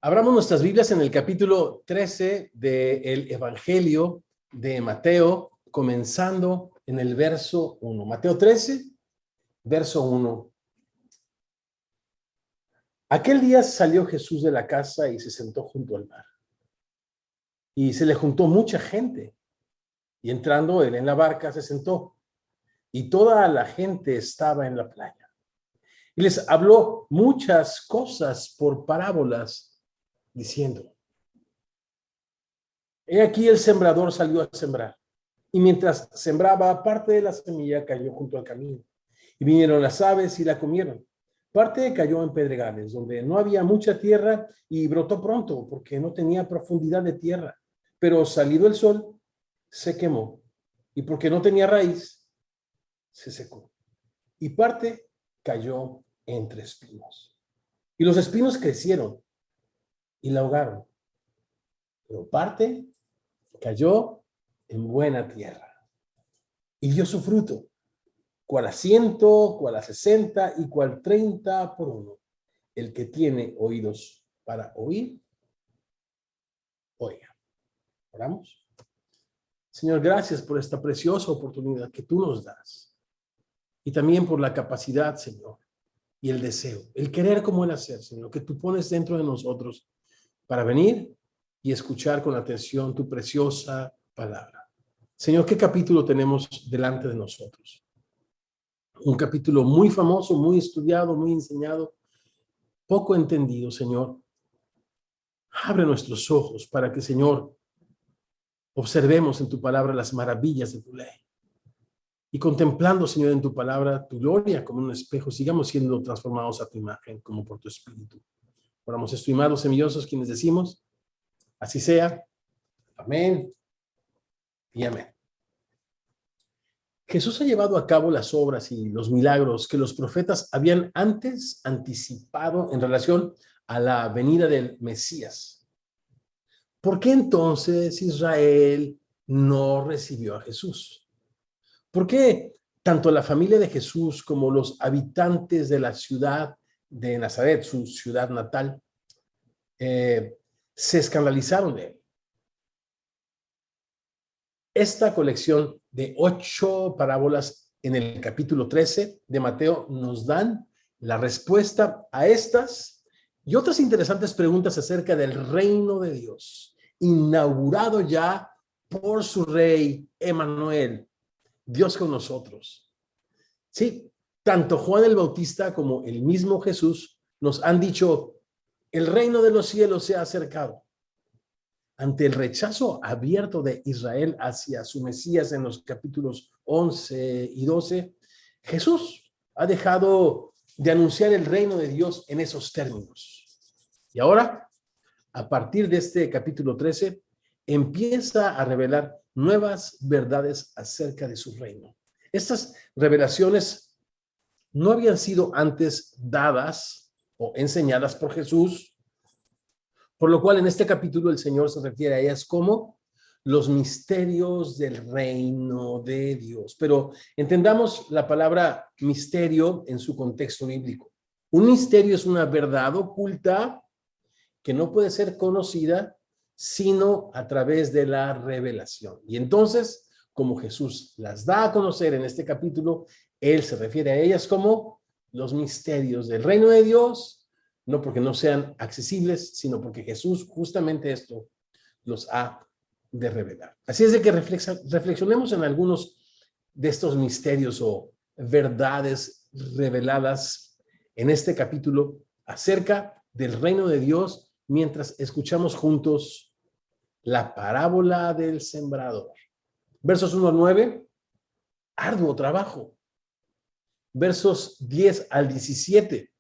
Abramos nuestras Biblias en el capítulo 13 del Evangelio de Mateo, comenzando en el verso 1. Mateo 13, verso 1. Aquel día salió Jesús de la casa y se sentó junto al mar. Y se le juntó mucha gente. Y entrando él en la barca se sentó. Y toda la gente estaba en la playa. Y les habló muchas cosas por parábolas, diciendo: He aquí el sembrador salió a sembrar. Y mientras sembraba, parte de la semilla cayó junto al camino. Y vinieron las aves y la comieron. Parte cayó en pedregales, donde no había mucha tierra, y brotó pronto, porque no tenía profundidad de tierra. Pero salido el sol, se quemó. Y porque no tenía raíz, se secó. Y parte cayó entre espinos. Y los espinos crecieron y la ahogaron. Pero parte cayó en buena tierra y dio su fruto, cual a 100, cual a 60 y cual 30 por uno. El que tiene oídos para oír, oiga. Oramos. Señor, gracias por esta preciosa oportunidad que tú nos das. Y también por la capacidad, Señor, y el deseo, el querer como el hacer, Señor, que tú pones dentro de nosotros para venir y escuchar con atención tu preciosa palabra. Señor, ¿qué capítulo tenemos delante de nosotros? Un capítulo muy famoso, muy estudiado, muy enseñado, poco entendido, Señor. Abre nuestros ojos para que, Señor, observemos en tu palabra las maravillas de tu ley. Y contemplando, Señor, en tu palabra, tu gloria como un espejo, sigamos siendo transformados a tu imagen, como por tu espíritu. Oramos esto, amados semillosos, quienes decimos: así sea. Amén y amén. Jesús ha llevado a cabo las obras y los milagros que los profetas habían antes anticipado en relación a la venida del Mesías. ¿Por qué entonces Israel no recibió a Jesús? ¿Por qué tanto la familia de Jesús como los habitantes de la ciudad de Nazaret, su ciudad natal, se escandalizaron de él? Esta colección de 8 parábolas en el capítulo 13 de Mateo nos dan la respuesta a estas y otras interesantes preguntas acerca del reino de Dios, inaugurado ya por su rey Emmanuel, Dios con nosotros. Sí, tanto Juan el Bautista como el mismo Jesús nos han dicho: el reino de los cielos se ha acercado. Ante el rechazo abierto de Israel hacia su Mesías en los capítulos 11 y 12, Jesús ha dejado de anunciar el reino de Dios en esos términos. Y ahora, a partir de este capítulo 13, empieza a revelar nuevas verdades acerca de su reino. Estas revelaciones no habían sido antes dadas o enseñadas por Jesús, por lo cual en este capítulo el Señor se refiere a ellas como los misterios del reino de Dios. Pero entendamos la palabra misterio en su contexto bíblico. Un misterio es una verdad oculta que no puede ser conocida sino a través de la revelación. Y entonces, como Jesús las da a conocer en este capítulo, Él se refiere a ellas como los misterios del reino de Dios, no porque no sean accesibles, sino porque Jesús justamente esto los ha de revelar. Así es de que reflexionemos en algunos de estos misterios o verdades reveladas en este capítulo acerca del reino de Dios mientras escuchamos juntos la parábola del sembrador. Versos 1 al 9, arduo trabajo. Versos 10 al 17,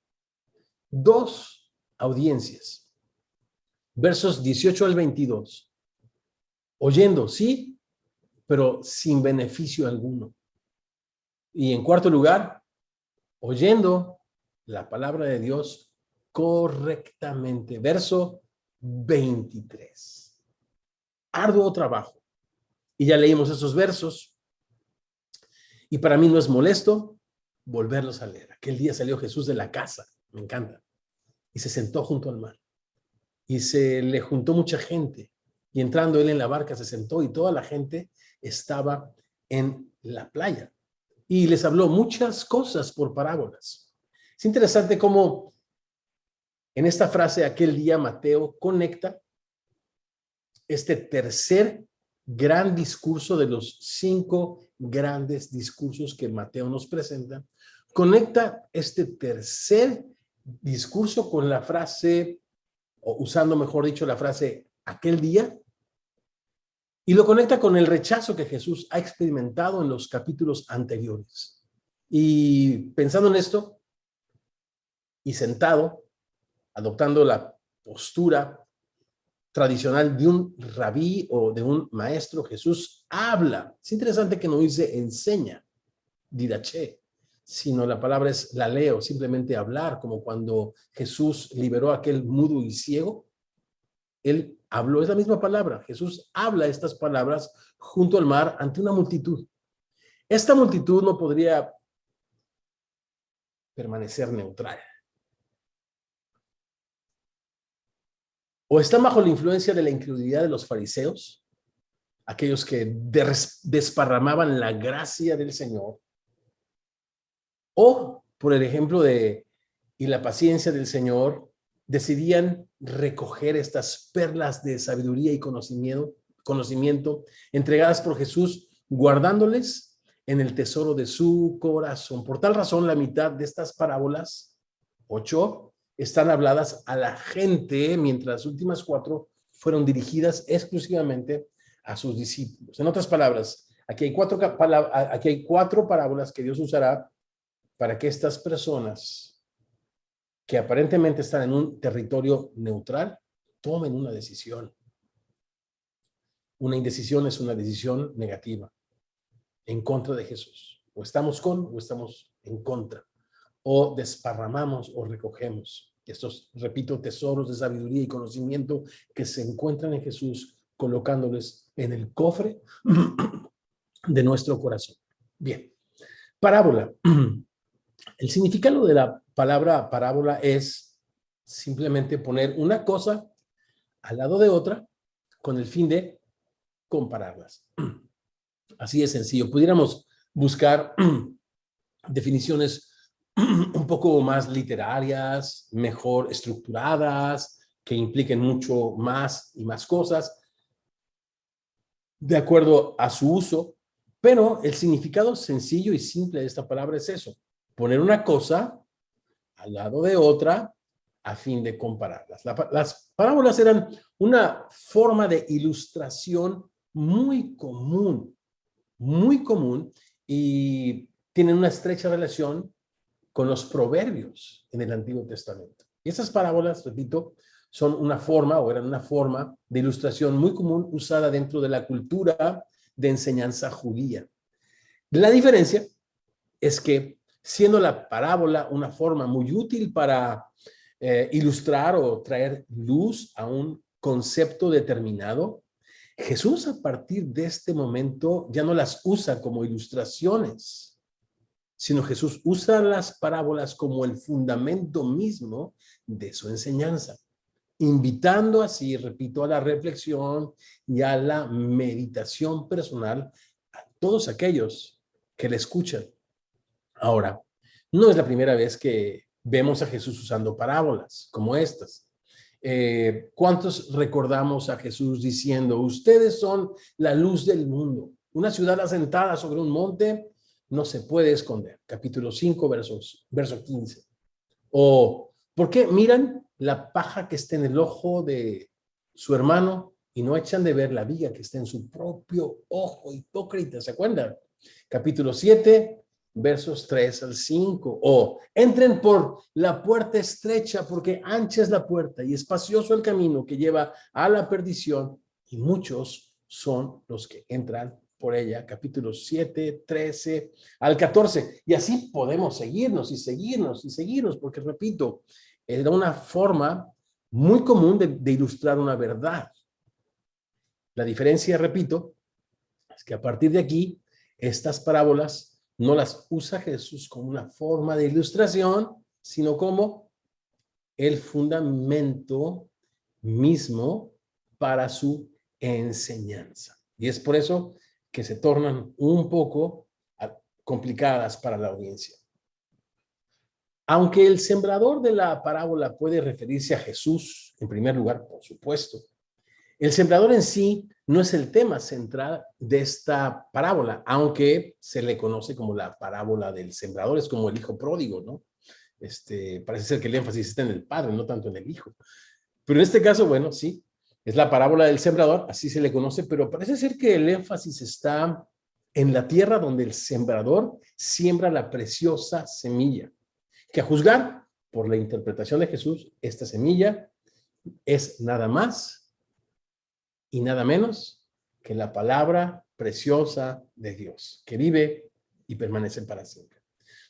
2 audiencias. Versos 18 al 22, oyendo, sí, pero sin beneficio alguno. Y en cuarto lugar, oyendo la palabra de Dios correctamente. Verso 23. Arduo trabajo. Y ya leímos esos versos. Y para mí no es molesto volverlos a leer. Aquel día salió Jesús de la casa, me encanta, y se sentó junto al mar. y se le juntó mucha gente. Y entrando él en la barca se sentó y toda la gente estaba en la playa. Y les habló muchas cosas por parábolas. Es interesante cómo en esta frase, aquel día, Mateo conecta este tercer gran discurso de los 5 grandes discursos que Mateo nos presenta. Conecta este tercer discurso con la frase, o usando mejor dicho la frase, aquel día, y lo conecta con el rechazo que Jesús ha experimentado en los capítulos anteriores. Y pensando en esto, y sentado, adoptando la postura tradicional de un rabí o de un maestro, Jesús habla. Es interesante que no dice enseña, didache, sino la palabra es laleo, simplemente hablar, como cuando Jesús liberó a aquel mudo y ciego. Él habló, es la misma palabra. Jesús habla estas palabras junto al mar ante una multitud. Esta multitud no podría permanecer neutral. O están bajo la influencia de la incredulidad de los fariseos, aquellos que desparramaban la gracia del Señor, o por el ejemplo y la paciencia del Señor, decidían recoger estas perlas de sabiduría y conocimiento entregadas por Jesús, guardándoles en el tesoro de su corazón. Por tal razón, la mitad de estas parábolas, 8, están habladas a la gente, mientras las últimas 4 fueron dirigidas exclusivamente a sus discípulos. En otras palabras, aquí hay 4 parábolas que Dios usará para que estas personas que aparentemente están en un territorio neutral tomen una decisión. Una indecisión es una decisión negativa, en contra de Jesús. O estamos con o estamos en contra. O desparramamos o recogemos estos, repito, tesoros de sabiduría y conocimiento que se encuentran en Jesús, colocándoles en el cofre de nuestro corazón. Bien, parábola. El significado de la palabra parábola es simplemente poner una cosa al lado de otra con el fin de compararlas. Así de sencillo. Pudiéramos buscar definiciones un poco más literarias, mejor estructuradas, que impliquen mucho más y más cosas, de acuerdo a su uso, pero el significado sencillo y simple de esta palabra es eso: poner una cosa al lado de otra a fin de compararlas. Las parábolas eran una forma de ilustración muy común, y tienen una estrecha relación con los proverbios en el Antiguo Testamento. Y esas parábolas, repito, son una forma, o eran una forma de ilustración muy común usada dentro de la cultura de enseñanza judía. La diferencia es que, siendo la parábola una forma muy útil para ilustrar o traer luz a un concepto determinado, Jesús a partir de este momento ya no las usa como ilustraciones, sino Jesús usa las parábolas como el fundamento mismo de su enseñanza, invitando así, repito, a la reflexión y a la meditación personal a todos aquellos que le escuchan. Ahora, no es la primera vez que vemos a Jesús usando parábolas como estas. ¿Cuántos recordamos a Jesús diciendo: ustedes son la luz del mundo? Una ciudad asentada sobre un monte no se puede esconder. Capítulo 5, verso 15. O, ¿por qué miran la paja que está en el ojo de su hermano y no echan de ver la viga que está en su propio ojo? Hipócritas, ¿se acuerdan? Capítulo 7, versos 3 al 5. O, entren por la puerta estrecha, porque ancha es la puerta y espacioso el camino que lleva a la perdición, y muchos son los que entran por ella. Capítulos 7, 13 al 14. Y así podemos seguirnos, porque, repito, era una forma muy común de ilustrar una verdad. La diferencia, repito, es que a partir de aquí, estas parábolas no las usa Jesús como una forma de ilustración, sino como el fundamento mismo para su enseñanza. Y es por eso que se tornan un poco complicadas para la audiencia. Aunque el sembrador de la parábola puede referirse a Jesús, en primer lugar, por supuesto, el sembrador en sí no es el tema central de esta parábola, aunque se le conoce como la parábola del sembrador, es como el hijo pródigo, ¿no? Parece ser que el énfasis está en el padre, no tanto en el hijo. Pero en este caso, bueno, sí, es la parábola del sembrador, así se le conoce, pero parece ser que el énfasis está en la tierra donde el sembrador siembra la preciosa semilla, que a juzgar por la interpretación de Jesús, esta semilla es nada más y nada menos que la palabra preciosa de Dios, que vive y permanece para siempre.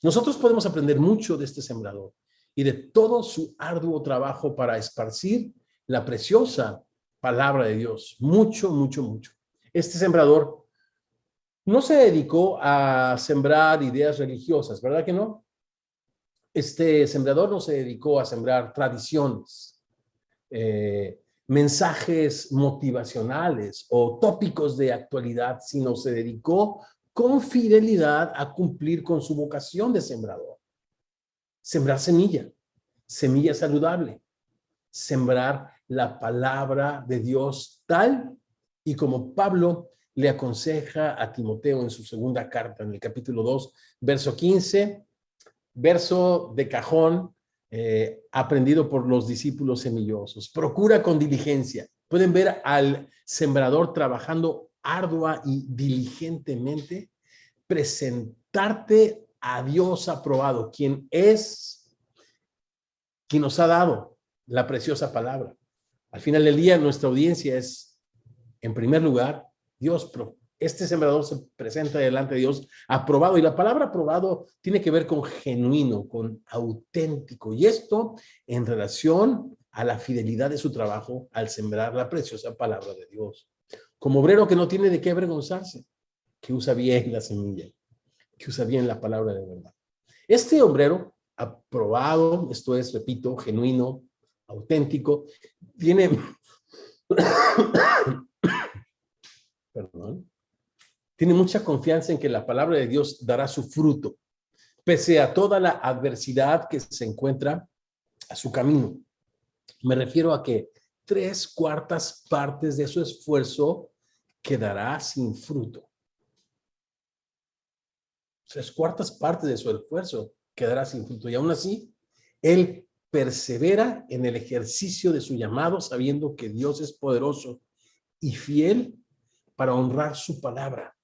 Nosotros podemos aprender mucho de este sembrador y de todo su arduo trabajo para esparcir la preciosa palabra de Dios. Mucho, mucho, mucho. Este sembrador no se dedicó a sembrar ideas religiosas, ¿verdad que no? Este sembrador no se dedicó a sembrar tradiciones, mensajes motivacionales o tópicos de actualidad, sino se dedicó con fidelidad a cumplir con su vocación de sembrador. Sembrar semilla, semilla saludable, sembrar la palabra de Dios tal y como Pablo le aconseja a Timoteo en su segunda carta, en el capítulo 2, verso 15, verso de cajón, aprendido por los discípulos semillosos. Procura con diligencia. Pueden ver al sembrador trabajando ardua y diligentemente, presentarte a Dios aprobado, quien nos ha dado la preciosa palabra. Al final del día, nuestra audiencia es, en primer lugar, Dios. Este sembrador se presenta delante de Dios aprobado, y la palabra aprobado tiene que ver con genuino, con auténtico, y esto en relación a la fidelidad de su trabajo al sembrar la preciosa palabra de Dios. Como obrero que no tiene de qué avergonzarse, que usa bien la semilla, que usa bien la palabra de verdad. Este obrero aprobado, esto es, repito, genuino, auténtico, tiene perdón, tiene mucha confianza en que la palabra de Dios dará su fruto, pese a toda la adversidad que se encuentra a su camino. Me refiero a que 3/4 partes de su esfuerzo quedará sin fruto. 3/4 partes de su esfuerzo quedará sin fruto. Y aún así, él persevera en el ejercicio de su llamado, sabiendo que Dios es poderoso y fiel para honrar su palabra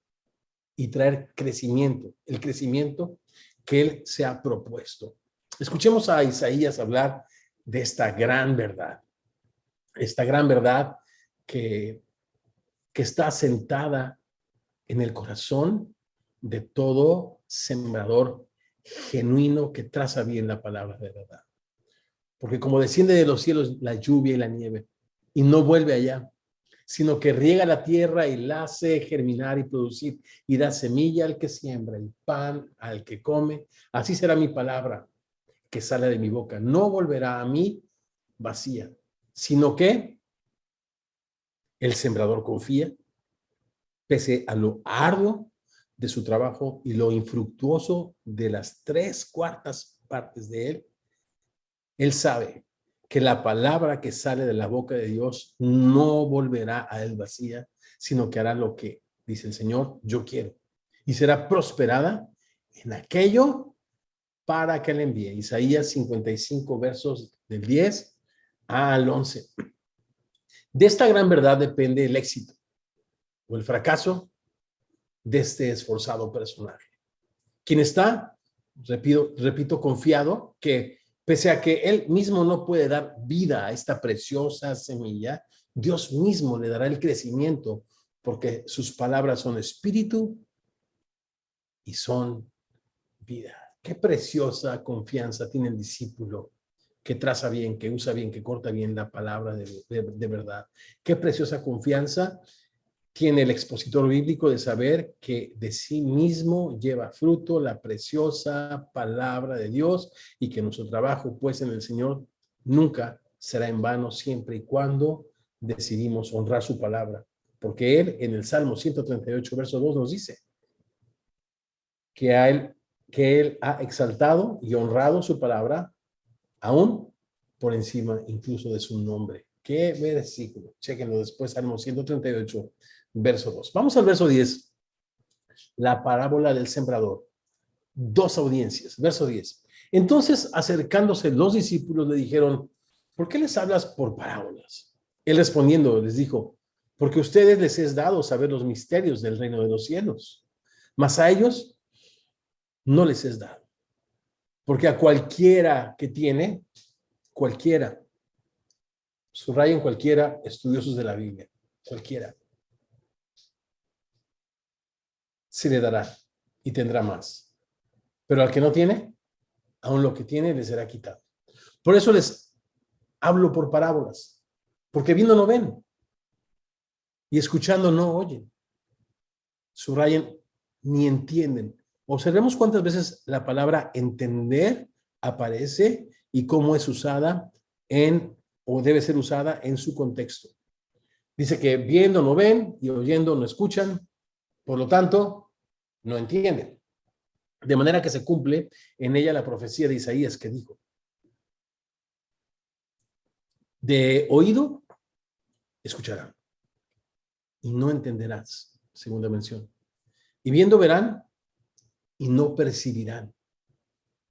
y traer crecimiento, el crecimiento que él se ha propuesto. Escuchemos a Isaías hablar de esta gran verdad que está sentada en el corazón de todo sembrador genuino que traza bien la palabra de verdad. Porque como desciende de los cielos la lluvia y la nieve y no vuelve allá, sino que riega la tierra y la hace germinar y producir, y da semilla al que siembra y pan al que come, así será mi palabra que sale de mi boca. No volverá a mí vacía, sino que el sembrador confía, pese a lo arduo de su trabajo y lo infructuoso de las 3/4 partes de él. Él sabe que la palabra que sale de la boca de Dios no volverá a él vacía, sino que hará lo que dice el Señor, yo quiero, y será prosperada en aquello para que le envíe. Isaías 55, versos del 10 al 11. De esta gran verdad depende el éxito o el fracaso de este esforzado personaje, quien está, repito, confiado que pese a que él mismo no puede dar vida a esta preciosa semilla, Dios mismo le dará el crecimiento, porque sus palabras son espíritu y son vida. Qué preciosa confianza tiene el discípulo que traza bien, que usa bien, que corta bien la palabra de verdad. Qué preciosa confianza tiene el expositor bíblico de saber que de sí mismo lleva fruto la preciosa palabra de Dios y que nuestro trabajo, pues, en el Señor nunca será en vano siempre y cuando decidimos honrar su palabra. Porque Él, en el Salmo 138, verso 2, nos dice que Él ha exaltado y honrado su palabra, aún por encima incluso de su nombre. ¿Qué versículo? Chéquenlo después, Salmo 138, verso 2. Vamos al verso 10. La parábola del sembrador. Dos audiencias. Verso 10. Entonces, acercándose los discípulos, le dijeron, ¿por qué les hablas por parábolas? Él respondiendo les dijo, porque a ustedes les es dado saber los misterios del reino de los cielos, mas a ellos no les es dado. Porque a cualquiera que tiene, cualquiera, subrayen cualquiera, estudiosos de la Biblia, cualquiera, se le dará y tendrá más. Pero al que no tiene, aún lo que tiene le será quitado. Por eso les hablo por parábolas, porque viendo no ven y escuchando no oyen. Subrayen, ni entienden. Observemos cuántas veces la palabra entender aparece y cómo es usada o debe ser usada en su contexto. Dice que viendo no ven y oyendo no escuchan, por lo tanto, no entienden. De manera que se cumple en ella la profecía de Isaías que dijo, de oído escucharán y no entenderás, segunda mención. Y viendo verán y no percibirán,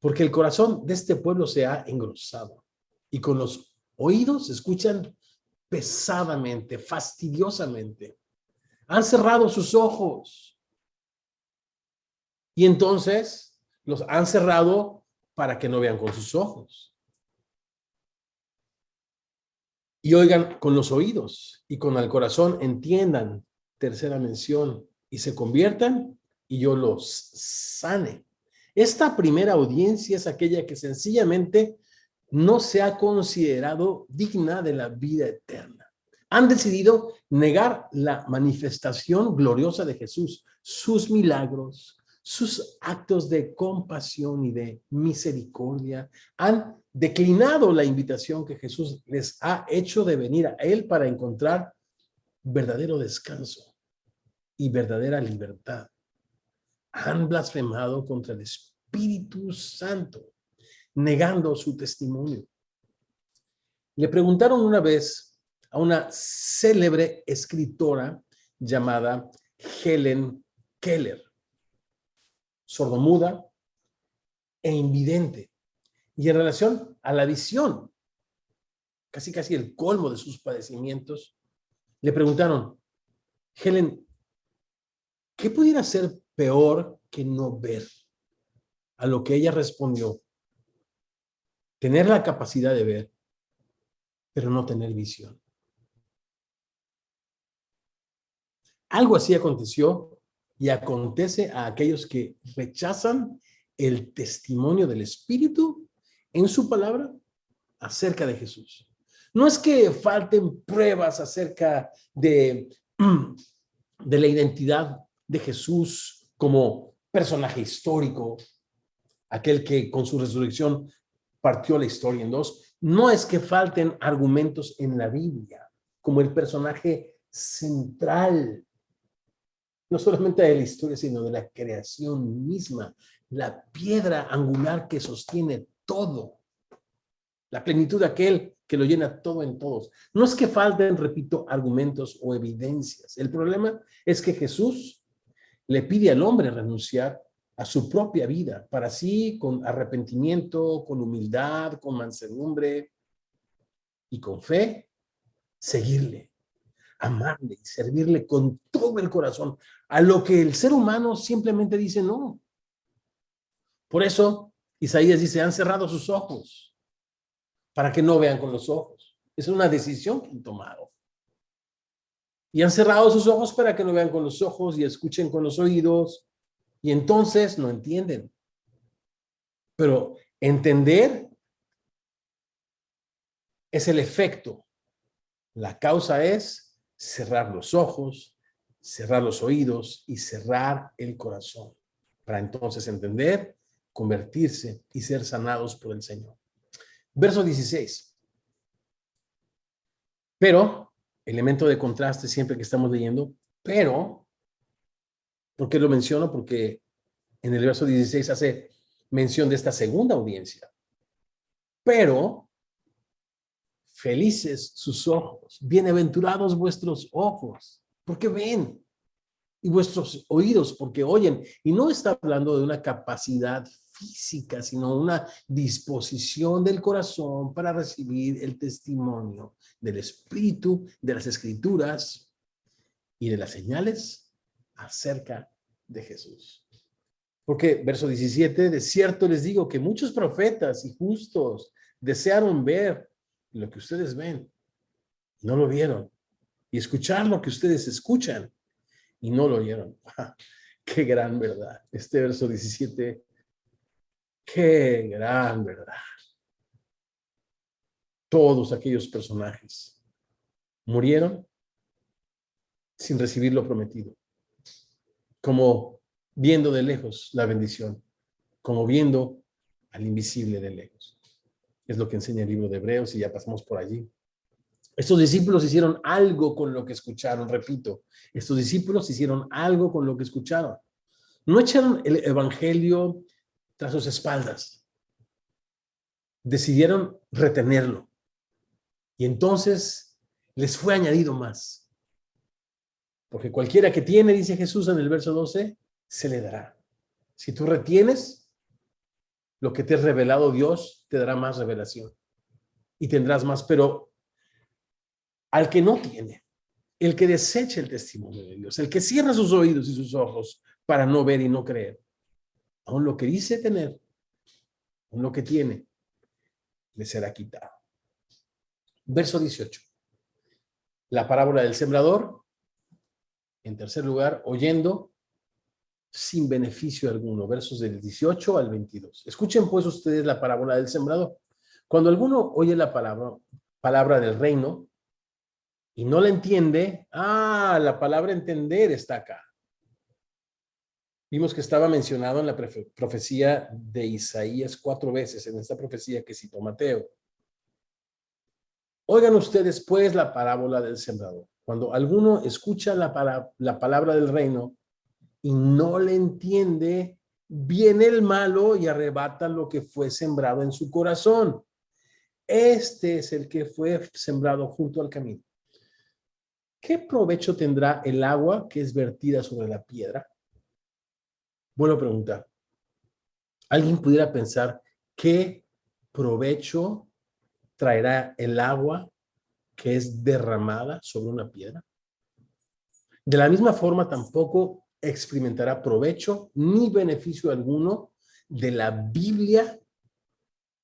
porque el corazón de este pueblo se ha engrosado y con los oídos escuchan pesadamente, fastidiosamente. Han cerrado sus ojos y entonces los han cerrado para que no vean con sus ojos. Y oigan con los oídos y con el corazón entiendan, tercera mención, y se conviertan y yo los sane. Esta primera audiencia es aquella que sencillamente no se ha considerado digna de la vida eterna. Han decidido negar la manifestación gloriosa de Jesús, sus milagros, sus actos de compasión y de misericordia. Han declinado la invitación que Jesús les ha hecho de venir a Él para encontrar verdadero descanso y verdadera libertad. Han blasfemado contra el Espíritu Santo, negando su testimonio. Le preguntaron una vez a una célebre escritora llamada Helen Keller, sordomuda e invidente, y en relación a la visión, casi el colmo de sus padecimientos, le preguntaron, Helen, ¿qué pudiera ser peor que no ver? A lo que ella respondió, tener la capacidad de ver, pero no tener visión. Algo así aconteció y acontece a aquellos que rechazan el testimonio del Espíritu en su palabra acerca de Jesús. No es que falten pruebas acerca de la identidad de Jesús como personaje histórico, aquel que con su resurrección partió la historia en dos. No es que falten argumentos en la Biblia como el personaje central, no solamente de la historia, sino de la creación misma, la piedra angular que sostiene todo, la plenitud de aquel que lo llena todo en todos. No es que falten, repito, argumentos o evidencias. El problema es que Jesús le pide al hombre renunciar a su propia vida, para así, con arrepentimiento, con humildad, con mansedumbre y con fe, seguirle, amarle y servirle con todo el corazón, a lo que el ser humano simplemente dice no. Por eso, Isaías dice, han cerrado sus ojos para que no vean con los ojos. Es una decisión que han tomado. Y han cerrado sus ojos para que no vean con los ojos y escuchen con los oídos. Y entonces no entienden. Pero entender es el efecto. La causa es cerrar los ojos, cerrar los oídos y cerrar el corazón. Para entonces entender, convertirse y ser sanados por el Señor. Verso 16. Pero, elemento de contraste siempre que estamos leyendo, pero, ¿por qué lo menciono? Porque en el verso 16 hace mención de esta segunda audiencia. Pero, felices sus ojos, bienaventurados vuestros ojos, porque ven, y vuestros oídos, porque oyen. Y no está hablando de una capacidad física, sino una disposición del corazón para recibir el testimonio del Espíritu, de las Escrituras y de las señales acerca de Jesús. Porque, verso 17, de cierto les digo que muchos profetas y justos desearon ver lo que ustedes ven, no lo vieron, y escuchar lo que ustedes escuchan, y no lo oyeron. ¡Qué gran verdad! Este verso 17, ¡qué gran verdad! Todos aquellos personajes murieron sin recibir lo prometido, como viendo de lejos la bendición, como viendo al invisible de lejos. Es lo que enseña el libro de Hebreos y ya pasamos por allí. Estos discípulos hicieron algo con lo que escucharon, repito, estos discípulos hicieron algo con lo que escucharon. No echaron el evangelio tras sus espaldas. Decidieron retenerlo. Y entonces les fue añadido más. Porque cualquiera que tiene, dice Jesús en el verso 12, se le dará. Si tú retienes lo que te ha revelado Dios, te dará más revelación. Y tendrás más. Pero al que no tiene, el que desecha el testimonio de Dios, el que cierra sus oídos y sus ojos para no ver y no creer, aún lo que dice tener, aún lo que tiene, le será quitado. Verso 18. La parábola del sembrador. En tercer lugar, oyendo sin beneficio alguno. Versos del 18 al 22. Escuchen pues ustedes la parábola del sembrador. Cuando alguno oye la palabra del reino y no la entiende, la palabra entender está acá. Vimos que estaba mencionado en la profecía de Isaías 4 veces, en esta profecía que citó Mateo. Oigan ustedes pues la parábola del sembrador. Cuando alguno escucha la palabra del reino y no le entiende, viene el malo y arrebata lo que fue sembrado en su corazón. Este es el que fue sembrado junto al camino. ¿Qué provecho tendrá el agua que es vertida sobre la piedra? Buena pregunta. ¿Alguien pudiera pensar qué provecho traerá el agua que es derramada sobre una piedra? De la misma forma, tampoco experimentará provecho ni beneficio alguno de la Biblia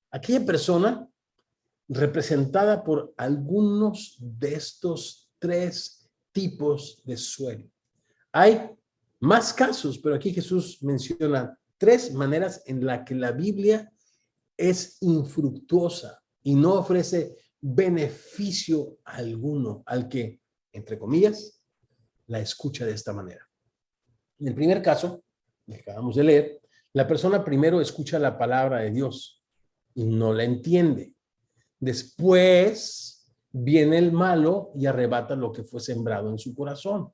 aquella persona representada por algunos de estos tres tipos de suelo. Hay más casos, pero aquí Jesús menciona tres maneras en las que la Biblia es infructuosa y no ofrece beneficio alguno al que, entre comillas, la escucha de esta manera. En el primer caso, que acabamos de leer, la persona primero escucha la palabra de Dios y no la entiende. Después viene el malo y arrebata lo que fue sembrado en su corazón.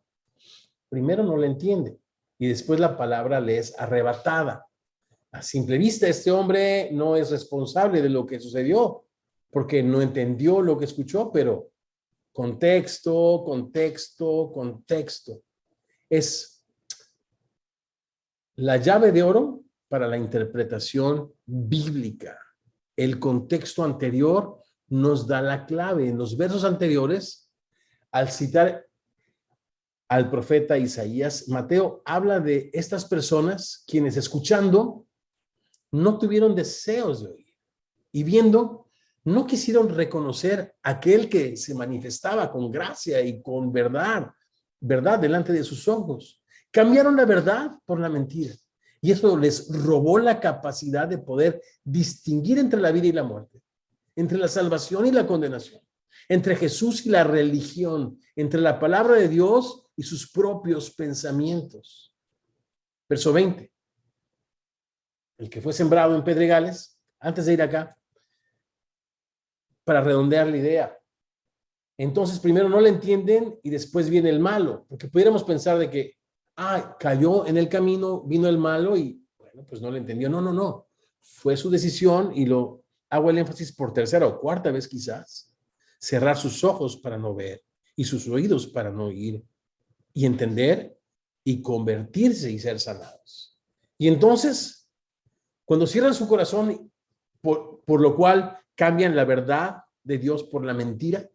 Primero no la entiende y después la palabra le es arrebatada. A simple vista, este hombre no es responsable de lo que sucedió porque no entendió lo que escuchó, pero contexto, contexto, contexto. Es la llave de oro para la interpretación bíblica. El contexto anterior nos da la clave. En los versos anteriores, al citar al profeta Isaías, Mateo habla de estas personas quienes escuchando no tuvieron deseos de oír y viendo no quisieron reconocer aquel que se manifestaba con gracia y con verdad delante de sus ojos. Cambiaron la verdad por la mentira. Y eso les robó la capacidad de poder distinguir entre la vida y la muerte, entre la salvación y la condenación, entre Jesús y la religión, entre la palabra de Dios y sus propios pensamientos. Verso 20. El que fue sembrado en pedregales, antes de ir acá, para redondear la idea, Entonces, primero no le entienden y después viene el malo, porque pudiéramos pensar de que, cayó en el camino, vino el malo y, bueno, pues no le entendió. No, no, no. Fue su decisión y lo hago el énfasis por tercera o cuarta vez quizás. Cerrar sus ojos para no ver y sus oídos para no oír y entender y convertirse y ser sanados. Y entonces, cuando cierran su corazón, por lo cual cambian la verdad de Dios por la mentira,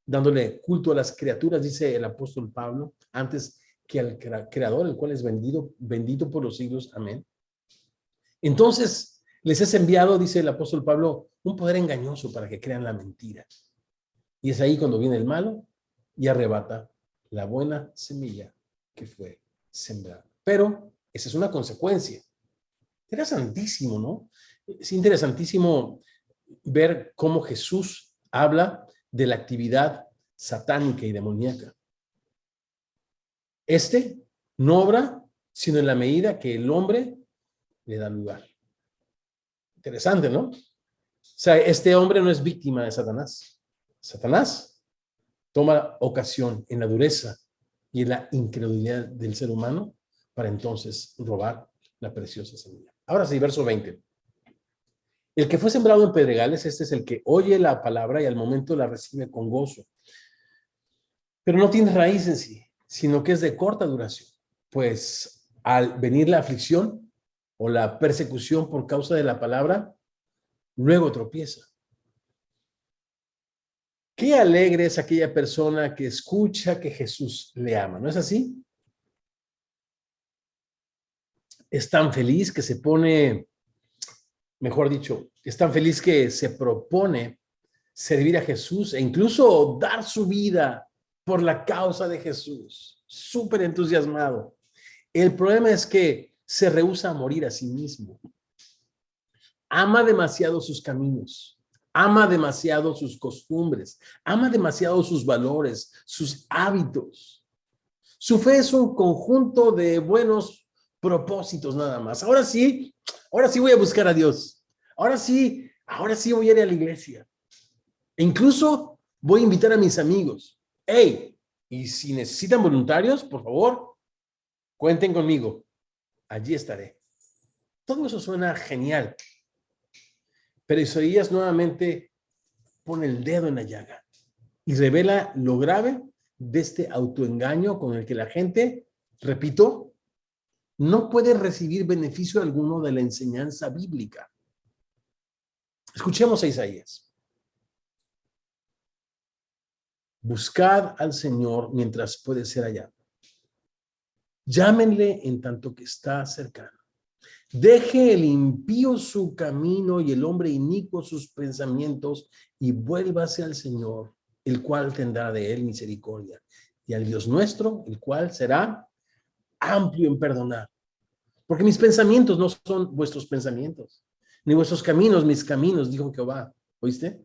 dándole culto a las criaturas, dice el apóstol Pablo, antes que al creador, el cual es bendito por los siglos. Amén. Entonces, les es enviado, dice el apóstol Pablo, un poder engañoso para que crean la mentira. Y es ahí cuando viene el malo y arrebata la buena semilla que fue sembrada. Pero esa es una consecuencia. Interesantísimo, ¿no? Es interesantísimo ver cómo Jesús habla de la actividad satánica y demoníaca. No obra sino en la medida que el hombre le da lugar. Interesante, ¿no? O sea, este hombre no es víctima de Satanás. Satanás toma ocasión en la dureza y en la incredulidad del ser humano para entonces robar la preciosa semilla. Ahora sí, verso 20. El que fue sembrado en pedregales, este es el que oye la palabra y al momento la recibe con gozo. Pero no tiene raíz en sí, sino que es de corta duración. Pues al venir la aflicción o la persecución por causa de la palabra, luego tropieza. Qué alegre es aquella persona que escucha que Jesús le ama, ¿no es así? Es tan feliz que se pone, mejor dicho, es tan feliz que se propone servir a Jesús e incluso dar su vida por la causa de Jesús. Súper entusiasmado. El problema es que se rehúsa a morir a sí mismo. Ama demasiado sus caminos, ama demasiado sus costumbres, ama demasiado sus valores, sus hábitos. Su fe es un conjunto de buenos propósitos nada más. Ahora sí voy a buscar a Dios. Ahora sí voy a ir a la iglesia. E incluso voy a invitar a mis amigos. Hey, y si necesitan voluntarios, por favor, cuenten conmigo. Allí estaré. Todo eso suena genial. Pero Isaías nuevamente pone el dedo en la llaga y revela lo grave de este autoengaño con el que la gente, repito, no puede recibir beneficio alguno de la enseñanza bíblica. Escuchemos a Isaías. Buscad al Señor mientras puede ser hallado. Llámenle en tanto que está cercano. Deje el impío su camino y el hombre inicuo sus pensamientos y vuélvase al Señor, el cual tendrá de él misericordia, y al Dios nuestro, el cual será amplio en perdonar. Porque mis pensamientos no son vuestros pensamientos, ni vuestros caminos mis caminos, dijo Jehová. ¿Oíste?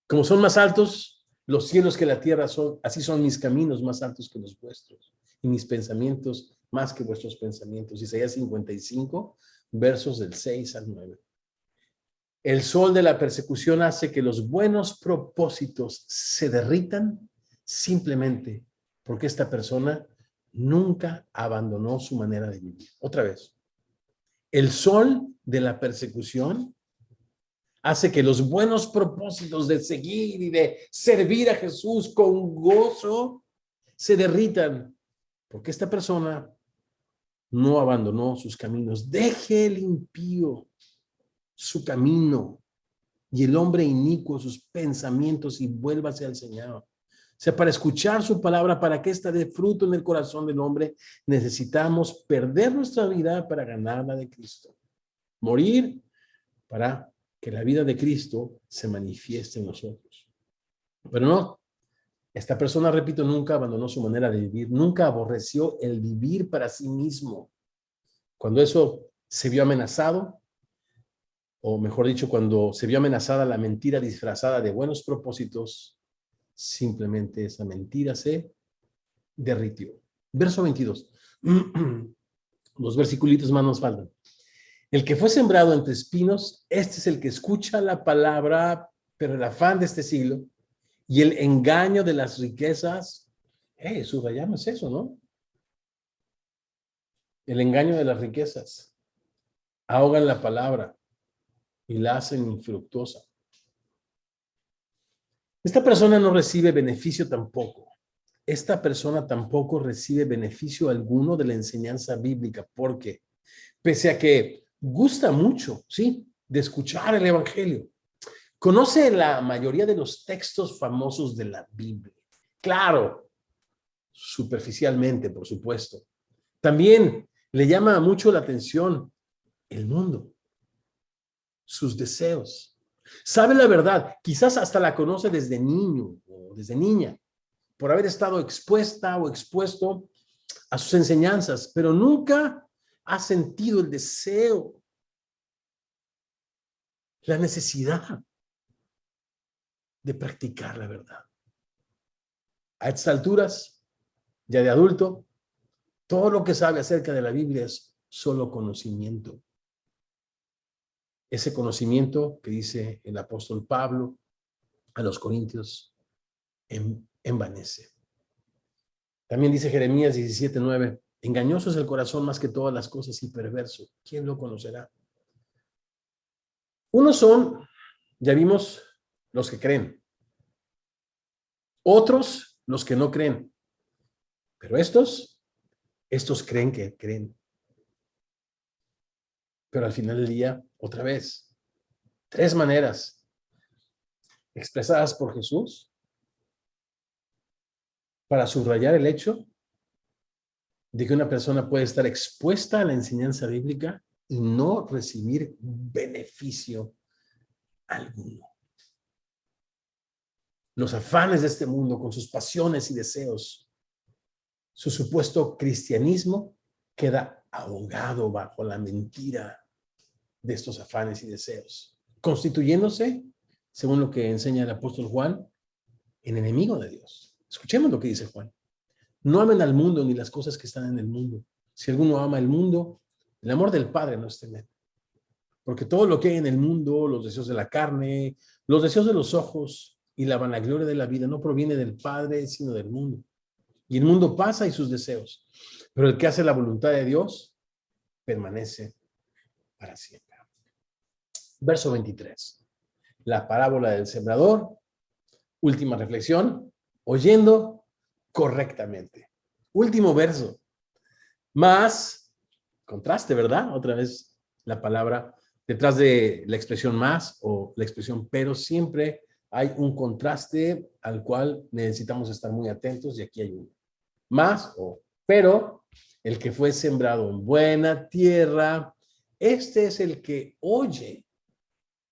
Como son más altos los cielos que la tierra son, así son mis caminos más altos que los vuestros, y mis pensamientos más que vuestros pensamientos. Isaías 55, versos del 6 al 9. El sol de la persecución hace que los buenos propósitos se derritan simplemente porque esta persona nunca abandonó su manera de vivir. Otra vez, el sol de la persecución hace que los buenos propósitos de seguir y de servir a Jesús con gozo se derritan porque esta persona no abandonó sus caminos. Deje el impío su camino y el hombre inicuo sus pensamientos y vuélvase al Señor. O sea, para escuchar su palabra, para que ésta dé fruto en el corazón del hombre, necesitamos perder nuestra vida para ganar la de Cristo. Morir para que la vida de Cristo se manifieste en nosotros. Pero no, esta persona, repito, nunca abandonó su manera de vivir, nunca aborreció el vivir para sí mismo. Cuando eso se vio amenazado, o mejor dicho, cuando se vio amenazada la mentira disfrazada de buenos propósitos, simplemente esa mentira se derritió. Verso 22. Los versiculitos más nos faltan. El que fue sembrado entre espinos, este es el que escucha la palabra, pero el afán de este siglo y el engaño de las riquezas, subrayamos eso, ¿no? El engaño de las riquezas ahogan la palabra y la hacen infructuosa. Esta persona no recibe beneficio tampoco. Esta persona tampoco recibe beneficio alguno de la enseñanza bíblica, porque pese a que gusta mucho, sí, de escuchar el evangelio, conoce la mayoría de los textos famosos de la Biblia. Claro, superficialmente, por supuesto. También le llama mucho la atención el mundo, sus deseos. Sabe la verdad, quizás hasta la conoce desde niño o desde niña, por haber estado expuesta o expuesto a sus enseñanzas, pero nunca ha sentido el deseo, la necesidad de practicar la verdad. A estas alturas, ya de adulto, todo lo que sabe acerca de la Biblia es solo conocimiento. Ese conocimiento que dice el apóstol Pablo a los Corintios envanece. También dice Jeremías 17:9, engañoso es el corazón más que todas las cosas y perverso. ¿Quién lo conocerá? Unos son, ya vimos, los que creen. Otros, los que no creen. Pero estos creen que creen. Pero al final del día, otra vez, 3 maneras expresadas por Jesús para subrayar el hecho de que una persona puede estar expuesta a la enseñanza bíblica y no recibir beneficio alguno. Los afanes de este mundo con sus pasiones y deseos, su supuesto cristianismo queda ahogado bajo la mentira de estos afanes y deseos, constituyéndose, según lo que enseña el apóstol Juan, en enemigo de Dios. Escuchemos lo que dice Juan. No amen al mundo ni las cosas que están en el mundo. Si alguno ama el mundo, el amor del Padre no está en él. Porque todo lo que hay en el mundo, los deseos de la carne, los deseos de los ojos y la vanagloria de la vida no proviene del Padre, sino del mundo. Y el mundo pasa y sus deseos. Pero el que hace la voluntad de Dios permanece para siempre. Verso 23. La parábola del sembrador. Última reflexión. Oyendo correctamente. Último verso. Más, contraste, ¿verdad? Otra vez la palabra detrás de la expresión más o la expresión pero, siempre hay un contraste al cual necesitamos estar muy atentos y aquí hay uno. Más o pero, el que fue sembrado en buena tierra, este es el que oye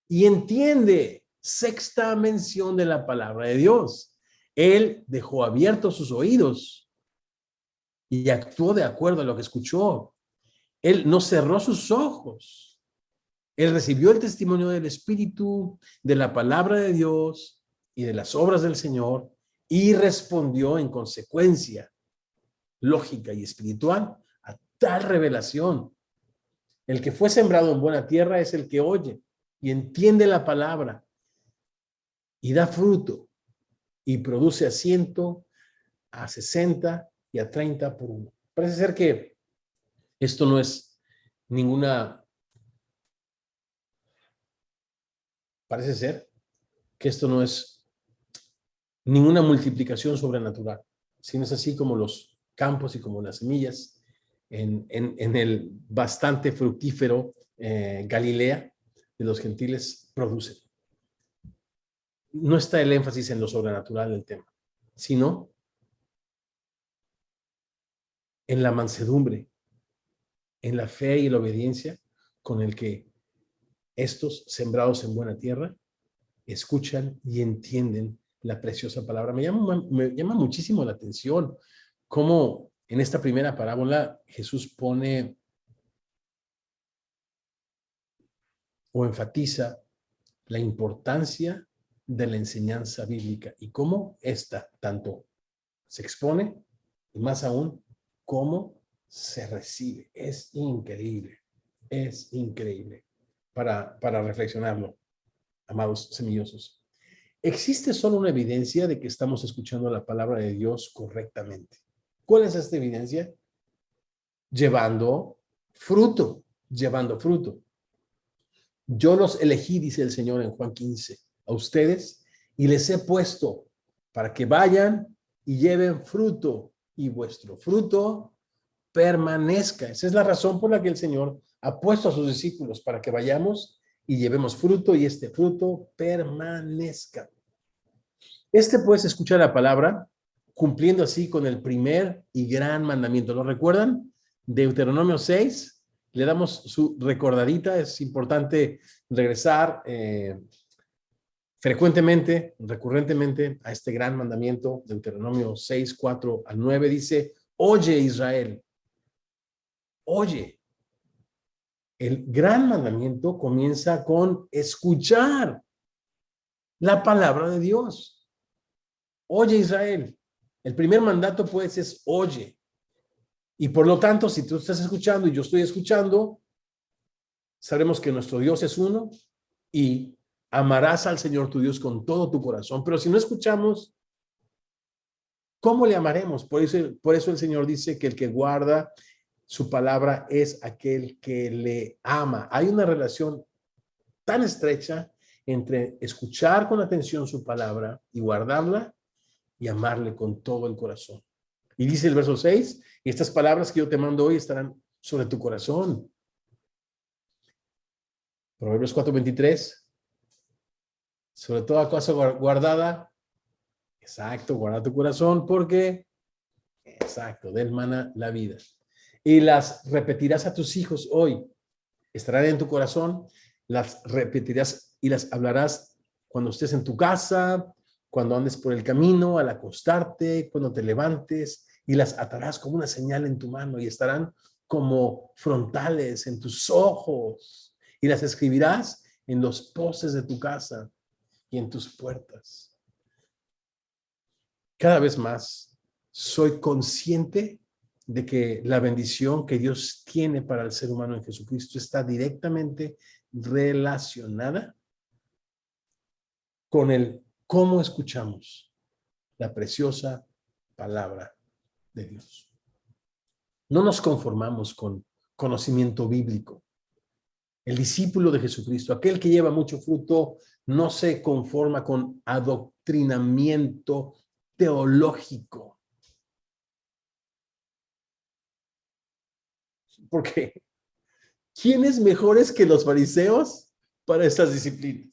y entiende. Sexta mención de la palabra de Dios. Él dejó abiertos sus oídos y actuó de acuerdo a lo que escuchó. Él no cerró sus ojos. Él recibió el testimonio del Espíritu, de la palabra de Dios y de las obras del Señor y respondió en consecuencia lógica y espiritual a tal revelación. El que fue sembrado en buena tierra es el que oye y entiende la palabra y da fruto y produce a 100, a 60 y a 30 por uno. Parece ser que esto no es ninguna, parece ser que esto no es ninguna multiplicación sobrenatural, sino es así como los campos y como las semillas en el bastante fructífero Galilea de los gentiles producen. No está el énfasis en lo sobrenatural del tema, sino en la mansedumbre, en la fe y la obediencia con el que estos sembrados en buena tierra escuchan y entienden la preciosa palabra. Me llama muchísimo la atención cómo en esta primera parábola Jesús pone o enfatiza la importancia de la enseñanza bíblica y cómo esta tanto se expone y más aún cómo se recibe. Es increíble. Es increíble para reflexionarlo, amados semillosos. Existe solo una evidencia de que estamos escuchando la palabra de Dios correctamente. ¿Cuál es esta evidencia? Llevando fruto, llevando fruto. Yo los elegí, dice el Señor en Juan 15, a ustedes, y les he puesto para que vayan y lleven fruto, y vuestro fruto permanezca. Esa es la razón por la que el Señor ha puesto a sus discípulos, para que vayamos y llevemos fruto, y este fruto permanezca. Pues escucha la palabra, cumpliendo así con el primer y gran mandamiento. ¿Lo recuerdan? Deuteronomio 6, le damos su recordadita. Es importante regresar frecuentemente, recurrentemente a este gran mandamiento. Deuteronomio 6, 4 al 9 dice: oye, Israel, oye. El gran mandamiento comienza con escuchar la palabra de Dios. Oye, Israel. El primer mandato, pues, es oye. Y por lo tanto, si tú estás escuchando y yo estoy escuchando, sabremos que nuestro Dios es uno y amarás al Señor tu Dios con todo tu corazón. Pero si no escuchamos, ¿cómo le amaremos? Por eso el Señor dice que el que guarda su palabra es aquel que le ama. Hay una relación tan estrecha entre escuchar con atención su palabra y guardarla y amarle con todo el corazón. Y dice el verso 6, y estas palabras que yo te mando hoy estarán sobre tu corazón. Proverbios 4:23, sobre toda cosa guardada, exacto, guarda tu corazón, porque, exacto, de él mana la vida. Y las repetirás a tus hijos hoy, estarán en tu corazón, las repetirás y las hablarás cuando estés en tu casa, cuando andes por el camino, al acostarte, cuando te levantes, y las atarás como una señal en tu mano y estarán como frontales en tus ojos, y las escribirás en los postes de tu casa y en tus puertas. Cada vez más soy consciente de que la bendición que Dios tiene para el ser humano en Jesucristo está directamente relacionada con el cómo escuchamos la preciosa palabra de Dios. No nos conformamos con conocimiento bíblico. El discípulo de Jesucristo, aquel que lleva mucho fruto, no se conforma con adoctrinamiento teológico. Porque ¿quién es mejores que los fariseos para estas disciplinas?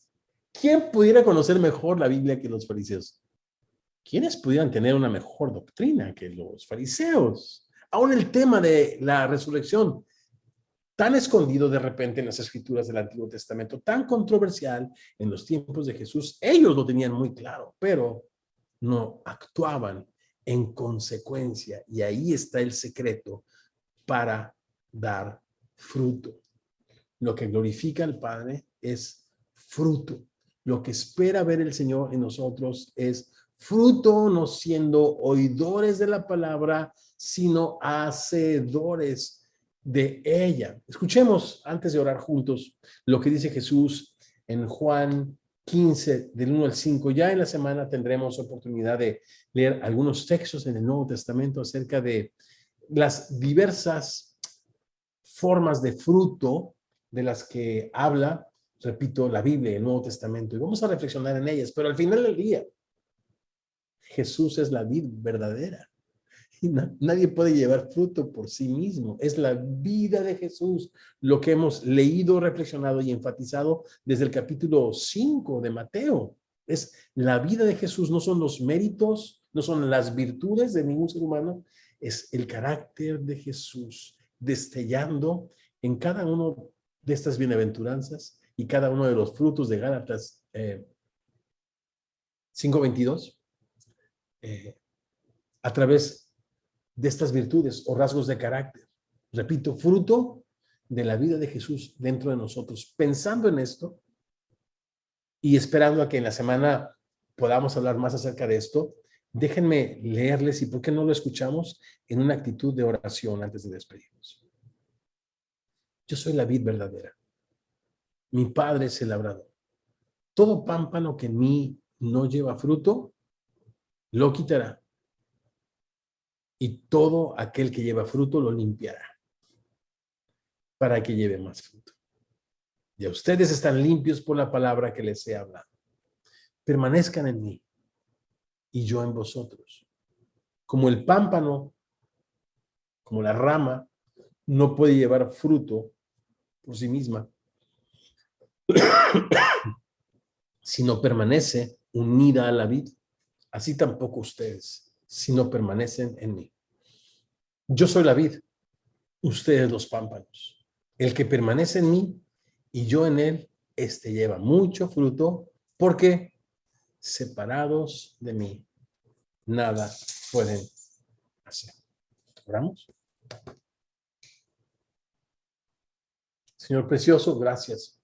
¿Quién pudiera conocer mejor la Biblia que los fariseos? ¿Quiénes pudieran tener una mejor doctrina que los fariseos? Aún el tema de la resurrección, tan escondido de repente en las escrituras del Antiguo Testamento, tan controversial en los tiempos de Jesús, ellos lo tenían muy claro, pero no actuaban en consecuencia. Y ahí está el secreto para dar fruto. Lo que glorifica al Padre es fruto. Lo que espera ver el Señor en nosotros es fruto, no siendo oidores de la palabra, sino hacedores de ella. Escuchemos, antes de orar juntos, lo que dice Jesús en Juan 15, del 1 al 5. Ya en la semana tendremos oportunidad de leer algunos textos en el Nuevo Testamento acerca de las diversas formas de fruto de las que habla, repito, la Biblia, el Nuevo Testamento, y vamos a reflexionar en ellas. Pero al final del día, Jesús es la vid verdadera. Y nadie puede llevar fruto por sí mismo. Es la vida de Jesús lo que hemos leído, reflexionado y enfatizado desde el capítulo 5 de Mateo. Es la vida de Jesús, no son los méritos, no son las virtudes de ningún ser humano, es el carácter de Jesús destellando en cada uno de estas bienaventuranzas y cada uno de los frutos de Gálatas 5:22, a través de estas virtudes o rasgos de carácter. Repito, fruto de la vida de Jesús dentro de nosotros. Pensando en esto y esperando a que en la semana podamos hablar más acerca de esto, déjenme leerles y por qué no lo escuchamos en una actitud de oración antes de despedirnos. Yo soy la vid verdadera. Mi Padre es el labrador. Todo pámpano que en mí no lleva fruto, lo quitará. Y todo aquel que lleva fruto lo limpiará para que lleve más fruto. Ya ustedes están limpios por la palabra que les he hablado. Permanezcan en mí y yo en vosotros. Como el pámpano, como la rama, no puede llevar fruto por sí misma, si no permanece unida a la vid, así tampoco ustedes, si no permanecen en mí. Yo soy la vid, ustedes los pámpanos. El que permanece en mí y yo en él, este lleva mucho fruto, porque separados de mí, nada pueden hacer. ¿Oramos? Señor precioso, gracias.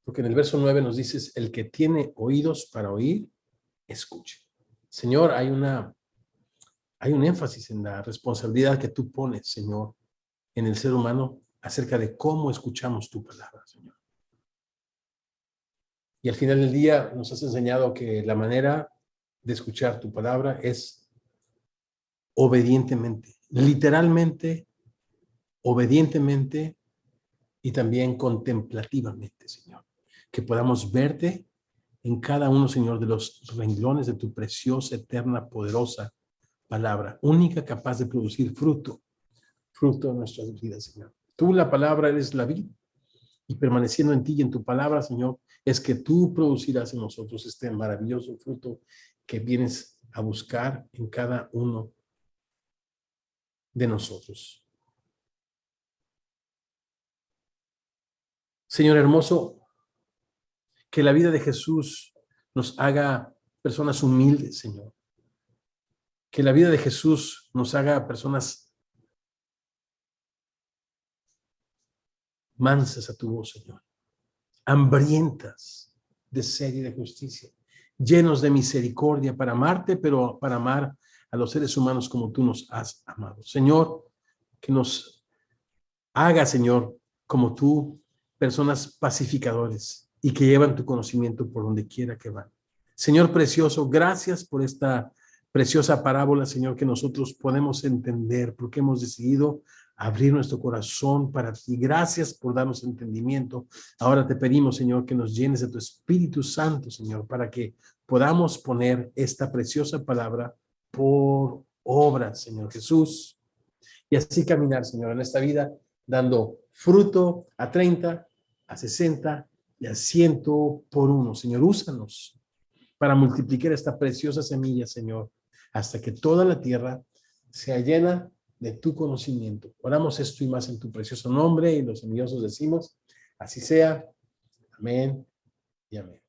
Porque en el verso 9 nos dices, el que tiene oídos para oír, escuche. Señor, hay un énfasis en la responsabilidad que tú pones, Señor, en el ser humano acerca de cómo escuchamos tu palabra, Señor. Y al final del día nos has enseñado que la manera de escuchar tu palabra es obedientemente, literalmente, obedientemente y también contemplativamente, Señor. Que podamos verte en cada uno, Señor, de los renglones de tu preciosa, eterna, poderosa palabra, única capaz de producir fruto de nuestras vidas, Señor. Tú, la palabra, eres la vida, y permaneciendo en ti y en tu palabra, Señor, es que tú producirás en nosotros este maravilloso fruto que vienes a buscar en cada uno de nosotros. Señor hermoso, que la vida de Jesús nos haga personas humildes, Señor. Que la vida de Jesús nos haga personas mansas a tu voz, Señor. Hambrientas de sed y de justicia. Llenos de misericordia para amarte, pero para amar a los seres humanos como tú nos has amado. Señor, que nos haga, Señor, como tú, personas pacificadores y que llevan tu conocimiento por donde quiera que van. Señor precioso, gracias por esta preciosa parábola, Señor, que nosotros podemos entender porque hemos decidido abrir nuestro corazón para ti. Gracias por darnos entendimiento. Ahora te pedimos, Señor, que nos llenes de tu Espíritu Santo, Señor, para que podamos poner esta preciosa palabra por obra, Señor Jesús, y así caminar, Señor, en esta vida, dando fruto a 30, a 60 y a 100 por uno. Señor, úsanos para multiplicar esta preciosa semilla, Señor, hasta que toda la tierra sea llena de tu conocimiento. Oramos esto y más en tu precioso nombre, y los envidiosos decimos, así sea. Amén y amén.